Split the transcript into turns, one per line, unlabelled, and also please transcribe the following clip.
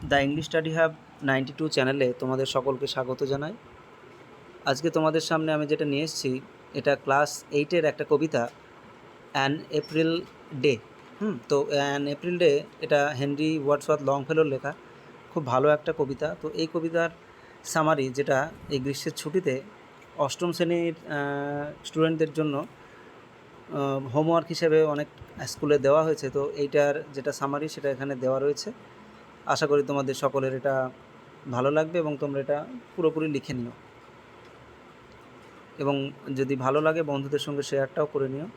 The English study hub 92 চ্যানেলে তোমাদের সকলকে স্বাগত জানাই। আজকে তোমাদের সামনে আমি যেটা নিয়ে এসেছি এটা ক্লাস 8-এর একটা কবিতা, অ্যান এপ্রিল ডে। তো অ্যান এপ্রিল ডে এটা হেনরি ওয়ার্ডসওয়ার্থ লংফেলোর লেখা, খুব ভালো একটা কবিতা। তো এই কবিতার সামারি, যেটা এই গ্রীষ্মের ছুটিতে অষ্টম শ্রেণীর স্টুডেন্টদের জন্য হোমওয়ার্ক হিসেবে অনেক স্কুলে দেওয়া হয়েছে, তো এইটার যেটা সামারি সেটা এখানে দেওয়া রয়েছে। আশা করি তোমাদের সকলের এটা ভালো লাগবে এবং তোমরা এটা পুরোপুরি লিখে নিও, এবং যদি ভালো লাগে বন্ধুদের সঙ্গে শেয়ারটাও করে নিও।